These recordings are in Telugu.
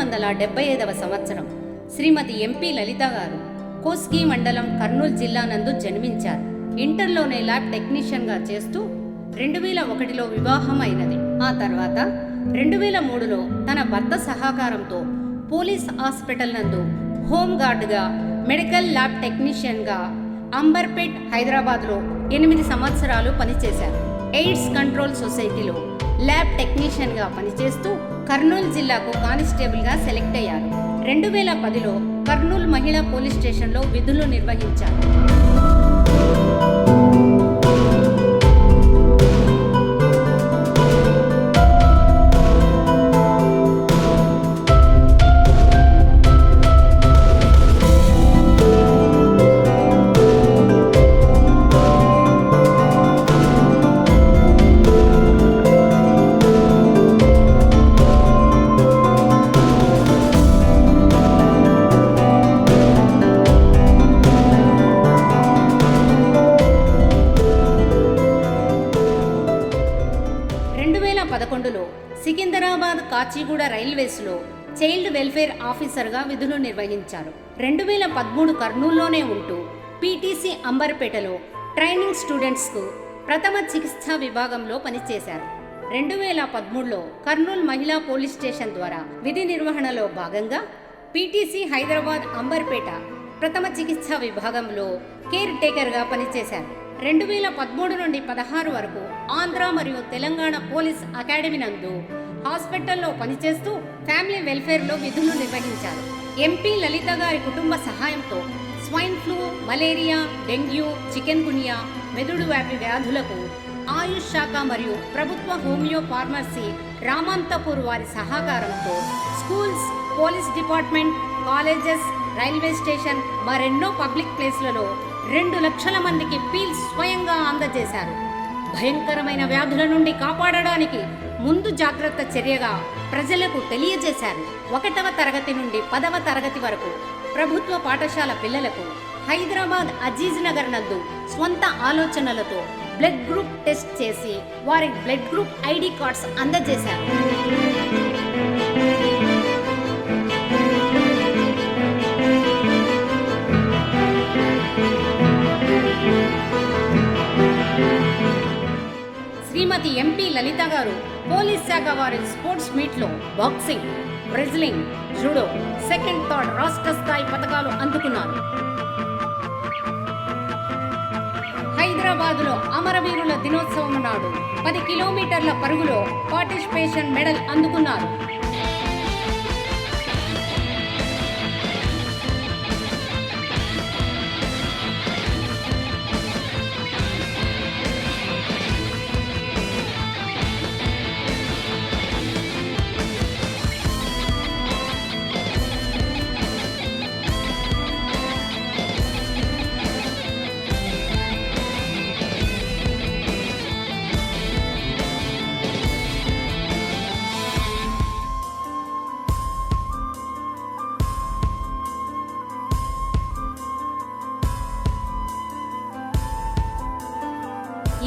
1975వ సంవత్సరం శ్రీమతి ఎంపీ లలిత గారు కోస్గి మండలం కర్నూలు జిల్లా నందు జన్మించారు. ఇంటర్లోనే ల్యాబ్ టెక్నీషియన్గా చేస్తూ 2001లో వివాహం అయినది. ఆ తర్వాత 2003లో తన భర్త సహకారంతో పోలీస్ హాస్పిటల్ నందు హోంగార్డ్గా, మెడికల్ ల్యాబ్ టెక్నీషియన్గా అంబర్పేట్, హైదరాబాద్లో 8 సంవత్సరాలు పనిచేశారు. ఎయిడ్స్ కంట్రోల్ సొసైటీలో ల్యాబ్ టెక్నీషియన్గా పనిచేస్తూ కర్నూలు జిల్లాకు కానిస్టేబుల్గా సెలెక్ట్ అయ్యారు. 2010లో కర్నూలు మహిళా పోలీస్ స్టేషన్లో విధులు నిర్వహించారు. సికింద్రాబాద్ కాచిగూడ రైల్వేస్లో చైల్డ్ వెల్ఫేర్ ఆఫీసర్గా విధులు నిర్వహించారు. 2013 కర్నూలులోనే ఉంటూ పీటీసీ అంబర్పేటలో ట్రైనింగ్ స్టూడెంట్స్కు ప్రథమ చికిత్సా విభాగంలో పనిచేశారు. 2013లో కర్నూలు మహిళా పోలీస్ స్టేషన్ ద్వారా విధి నిర్వహణలో భాగంగా పీటీసీ హైదరాబాద్ అంబర్పేట ప్రథమ చికిత్సా విభాగంలో కేర్ టేకర్గా పనిచేశారు. 2013 నుండి 16 వరకు ఆంధ్ర మరియు తెలంగాణ పోలీస్ అకాడమీ నందు హాస్పిటల్లో పనిచేస్తూ ఫ్యామిలీ వెల్ఫేర్లో విధులు నిర్వహించారు. ఎంపీ లలిత గారి కుటుంబ సహాయంతో swine flu, malaria, dengue, chikungunya, మెదడు వ్యాధులకు ఆయుష్ శాఖ మరియు ప్రభుత్వ హోమియో ఫార్మసీ రామంతపూర్ వారి సహకారంతో schools, police department, colleges, railway station మరెన్నో పబ్లిక్ ప్లేస్లలో 2 లక్షల మందికి పీల్స్ స్వయంగా అందజేశారు. భయంకరమైన వ్యాధుల నుండి కాపాడడానికి ముందు జాగ్రత్త చర్యగా ప్రజలకు తెలియజేశారు. 1వ తరగతి నుండి 10వ తరగతి వరకు ప్రభుత్వ పాఠశాల పిల్లలకు హైదరాబాద్ అజీజ్ నగర్ నందు స్వంత ఆలోచనలతో బ్లడ్ గ్రూప్ టెస్ట్ చేసి వారి బ్లడ్ గ్రూప్ ఐడి కార్డ్స్ అందజేశారు. శ్రీమతి ఎంపీ లలిత గారు పోలీస్ శాఖ వారి స్పోర్ట్స్ మీట్లో boxing, wrestling, judo second, third రాష్ట్ర స్థాయి పథకాలు అందుకున్నారు. హైదరాబాద్లో అమరవీరుల దినోత్సవం నాడు 10 కిలోమీటర్ల పరుగులో పార్టిసిపేషన్ మెడల్ అందుకున్నారు.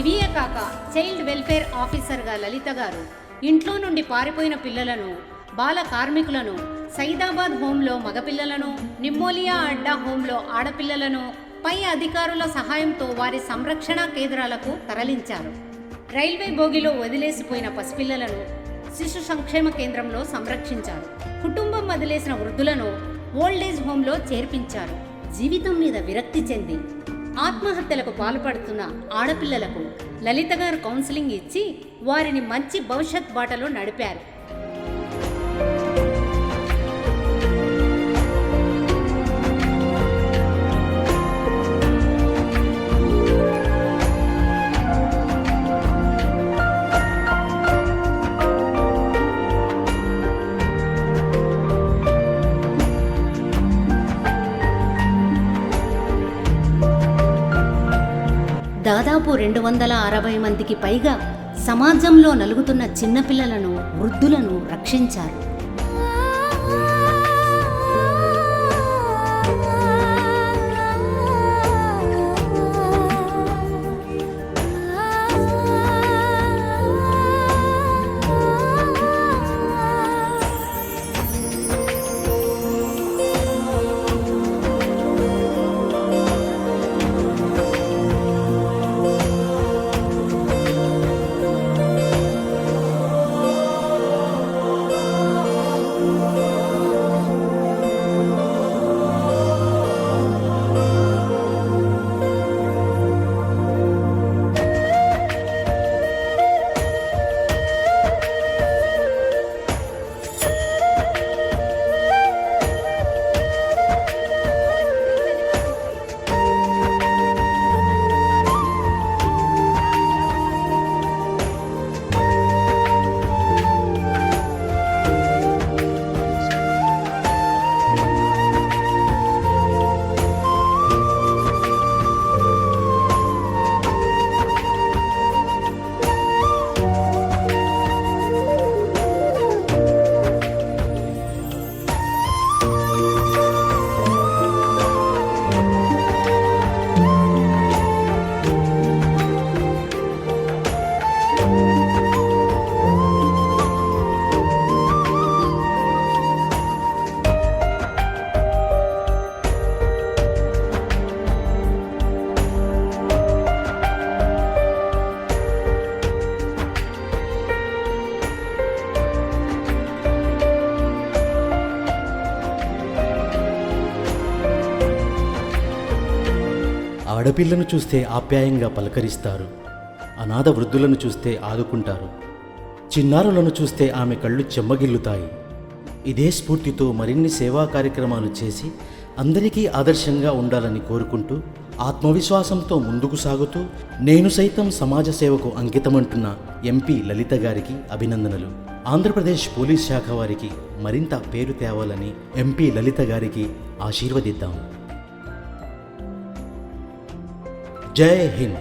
ఇవే కాక చైల్డ్ వెల్ఫేర్ ఆఫీసర్గా లలిత గారు ఇంట్లో నుండి పారిపోయిన పిల్లలను, బాల కార్మికులను, సైదాబాద్ హోంలో మగపిల్లలను, నిమ్మోలియా అడ్డా హోంలో ఆడపిల్లలను పై అధికారుల సహాయంతో వారి సంరక్షణ కేంద్రాలకు తరలించారు. రైల్వే బోగిలో వదిలేసిపోయిన పసిపిల్లలను శిశు సంక్షేమ కేంద్రంలో సంరక్షించారు. కుటుంబం వదిలేసిన వృద్ధులను ఓల్డేజ్ హోంలో చేర్పించారు. జీవితం మీద విరక్తి చెంది ఆత్మహత్యలకు పాల్పడుతున్న ఆడపిల్లలకు లలిత గారు కౌన్సిలింగ్ ఇచ్చి వారిని మంచి భవిష్యత్ బాటలో నడిపారు. దాదాపు 260 మందికి పైగా సమాజంలో నలుగుతున్న చిన్నపిల్లలను, వృద్ధులను రక్షించారు. ఆడపిల్లను చూస్తే ఆప్యాయంగా పలకరిస్తారు, అనాథ వృద్ధులను చూస్తే ఆదుకుంటారు, చిన్నారులను చూస్తే ఆమె కళ్ళు చెమ్మగిల్లుతాయి. ఇదే స్ఫూర్తితో మరిన్ని సేవా కార్యక్రమాలు చేసి అందరికీ ఆదర్శంగా ఉండాలని కోరుకుంటూ, ఆత్మవిశ్వాసంతో ముందుకు సాగుతూ నేను సైతం సమాజ సేవకు అంకితమంటున్న ఎంపీ లలిత గారికి అభినందనలు. ఆంధ్రప్రదేశ్ పోలీస్ శాఖ వారికి మరింత పేరు తేవాలని ఎంపీ లలిత గారికి ఆశీర్వదిద్దాం. జై హింద్.